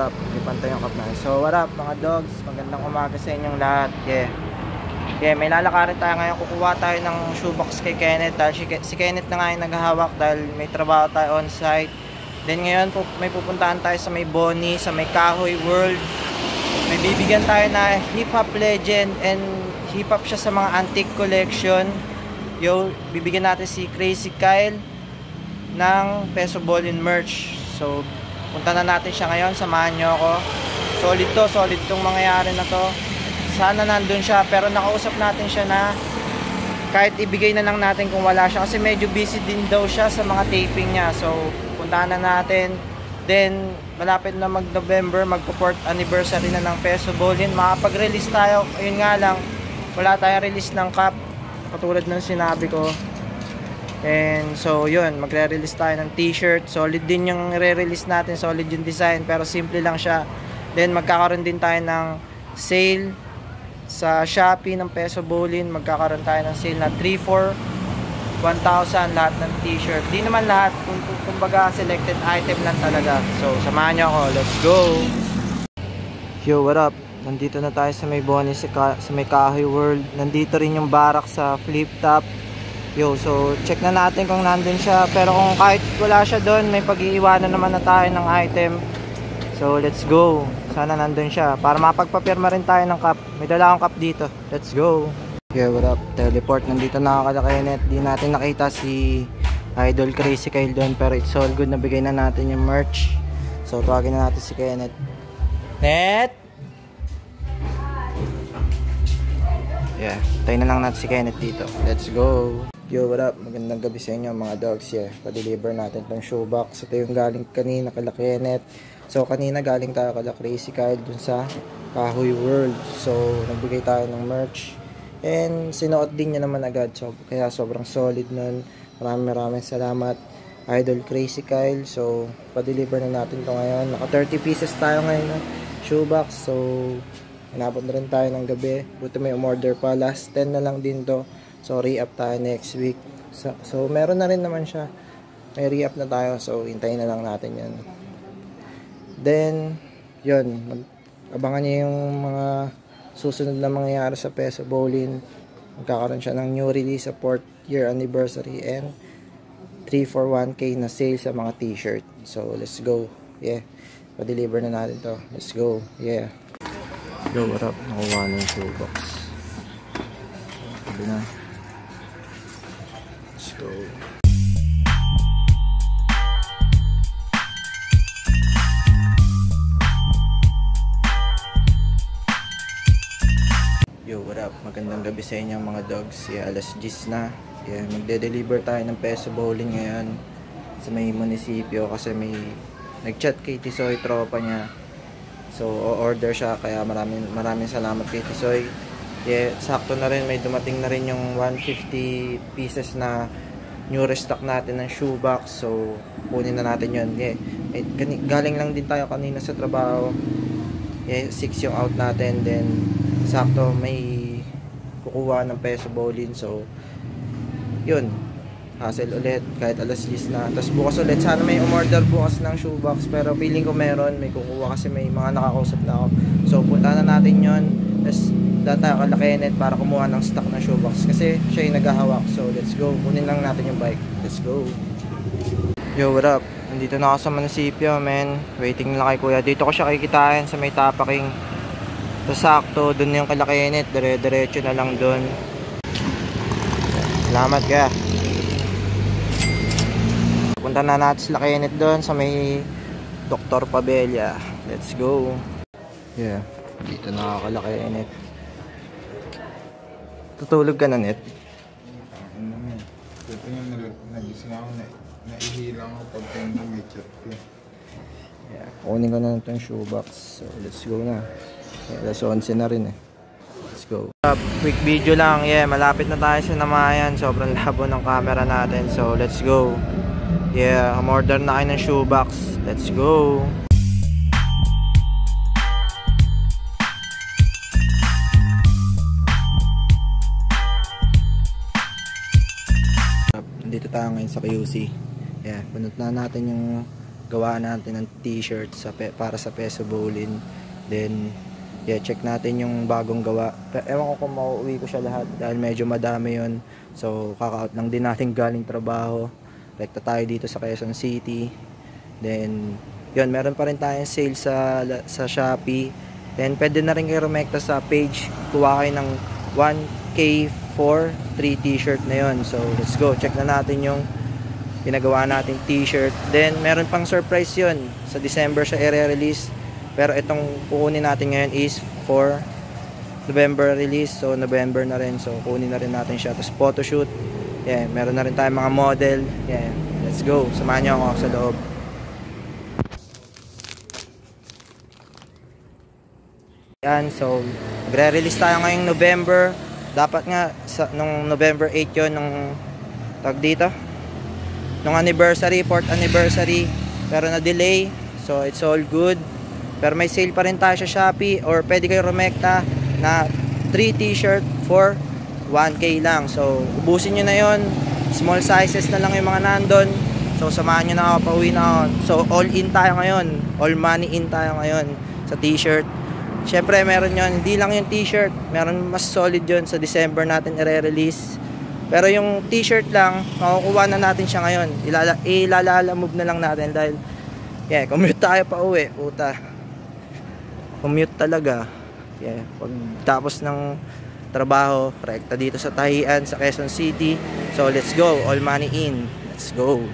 what up? May pantay yung cup na. So, what up mga dogs? Magandang umaga sa inyong lahat. Yeah, may lalakarin tayo ngayon. Kukuha tayo ng shoebox kay Kenneth. Dahil si Kenneth na nga yung naghahawak dahil may trabaho tayo on site. Then ngayon, may pupuntahan tayo sa may Bonnie, sa may Kahoy World. May bibigyan tayo na hip-hop legend and hip-hop siya sa mga antique collection. Bibigyan natin si Crazy Kyle ng Peso Ballin merch. So, punta na natin siya ngayon. Samahan nyo ako. Solid tong mangyayari na to. Sana nandun siya, pero nakausap natin siya na kahit ibigay na lang natin kung wala siya kasi medyo busy din daw siya sa mga taping niya. So, puntahan na natin. Then, malapit na mag-November, magpo-4th anniversary na ng Peso Ballin. Makapag-release tayo. Ayun nga lang, wala tayong release ng cup. Katulad ng sinabi ko. And so yun, magre-release tayo ng t-shirt. Solid din yung re-release natin, solid yung design, pero simple lang siya. Then magkakaroon din tayo ng sale sa Shopee ng Peso Ballin. Magkakaroon tayo ng sale na 3 for 1,000 lahat ng t-shirt. Di naman lahat, kumbaga selected item lang talaga. So samahan nyo ako, let's go. Yo, what up? Nandito na tayo sa may Bonnie, sa may Kahoy World. Nandito rin yung barak sa Flip Top. Yo, so check na natin kung nandun siya. Pero kung kahit wala siya doon, may pag-iiwanan naman na tayo ng item. So let's go. Sana nandun siya para mapagpapirma rin tayo ng cup. May dala akong cup dito. Let's go. Yeah, what up? Teleport. Nandito na ako kala Kenneth. Di natin nakita si Idol Crazy Kyle doon. Pero it's all good. Nabigay na natin yung merch. So tawagin na natin si Kenneth. Net! Yeah, tayo na lang natin si Kenneth dito. Let's go. Yo, what up? Magandang gabi sa inyo mga dogs. Yeah, pa-deliver natin tong shoebox. Ito yung galing kanina kala Kenneth. So, kanina galing tayo kala Crazy Kyle dun sa Kahoy World. So, nagbigay tayo ng merch. And, sinuot din niya naman agad. So, kaya sobrang solid nun. Maraming salamat, Idol Crazy Kyle. So, pa-deliver na natin to ngayon. Naka 30 pieces tayo ngayon ng shoebox. So, inabot na rin tayo ng gabi. Buti may umorder pa. Last 10 na lang din to. So, re-up tayo next week. So, meron na rin naman siya. May re-up na tayo. So, hintayin na lang natin yan. Then, yun. Abangan niyo yung mga susunod na mangyayari sa Peso Ballin. Magkakaroon siya ng new release sa 4th year anniversary and 3 for 1K na sale sa mga t-shirt. So, let's go. Yeah. Pa-deliver na natin to. Let's go. Yeah. Yo, what up? Nakuha na yung shoebox. Sabi na. Let's go. Yo, what up? Magandang gabi sa inyo mga dogs. Yeah, alas 10 na. Yeah, magde-deliver tayo ng Peso Ballin ngayon sa may munisipyo kasi may nag-chat kay Tisoy, tropa niya. So, o-order siya kaya maraming salamat kay Tisoy. Yeah, sakto na rin, may dumating na rin yung 150 pieces na new restock natin ng shoebox. So, kunin na natin yun. Yeah, galing lang din tayo kanina sa trabaho. Yeah, 6 yung out natin. Then, sakto may kukuha ng Peso Ballin. So, yun. Hassle ulit kahit alas 10 na. Tapos bukas ulit. Sana may umorder bukas ng shoebox. Pero feeling ko meron. May kukuha kasi may mga nakakausap na ako. So, punta na natin yun. Tapos, data kala Kenneth para kumuha ng stock na shoebox kasi siya yung naghahawak. So let's go, kunin lang natin yung bike. Let's go. Yo, what up? Nandito na ako sa munisipyo, man. Waiting lang kay kuya. Dito ko siya kikitain sa may Tapaking. So sakto, dun yung kala Kenneth. Diretso na lang dun. Salamat kaya. Punta na natin sila Kenneth dun sa may Dr. Pabella. Let's go. Yeah, dito na ako kala Kenneth. Tutulog ka na, Net? Ito yung nagising ako, naihilang ako pag tayo may chat ko. Yeah, kunin ko na itong shoebox. So, let's go na. Yeah, alas 11 na rin eh. Let's go. Quick video lang. Yeah, malapit na tayo sa Namayan. Sobrang labo ng camera natin. So, let's go. Yeah, umorder na kayo ng shoebox. Let's go. Dito tayo ngayon sa QC. Yeah, bunot na natin yung gawa natin ng t-shirt para sa Peso Bowling. Then yeah, check natin yung bagong gawa. Ewan ko kung mauuwi ko siya lahat dahil medyo madami yon. So kaka-out lang din natin galing trabaho. Rekta tayo dito sa Quezon City. Then yun, meron pa rin tayong sale sa Shopee. Then pwede na rin kayo rumekta sa page. Kuha kayo ng 1K for 3 t-shirt na yon. So let's go, check na natin yung pinagawa nating t-shirt. Then meron pang surprise yon. Sa December siya i-release. Pero itong kukunin natin ngayon is for November release. So November na rin. So kunin na rin natin siya. Tapos photoshoot. Yeah, meron na rin tayong mga model. Yeah, let's go. Samahan niyo ako sa loob. Yan, so magre-release tayo ngayong November. Dapat nga nung November 8 yon, nung tag dito, nung anniversary, 4th anniversary, pero na-delay. So it's all good. Pero may sale pa rin tayo sa Shopee, or pwede kayo rumekta na 3 t-shirt for 1K lang. So ubusin nyo na yon. Small sizes na lang yung mga nandun. So samahan nyo na ako, pauwi na ako. So all in tayo ngayon, all money in tayo ngayon sa t-shirt. Syempre meron yon, hindi lang yung t-shirt, meron mas solid yon sa December natin i-release. Pero yung t-shirt lang, makukuha na natin siya ngayon. Ilala-move na lang natin dahil yeah, commute tayo pa uwi, puta. Commute talaga. Yeah, pag tapos ng trabaho, rekta dito sa Tahian, sa Quezon City. So let's go, all money in. Let's go.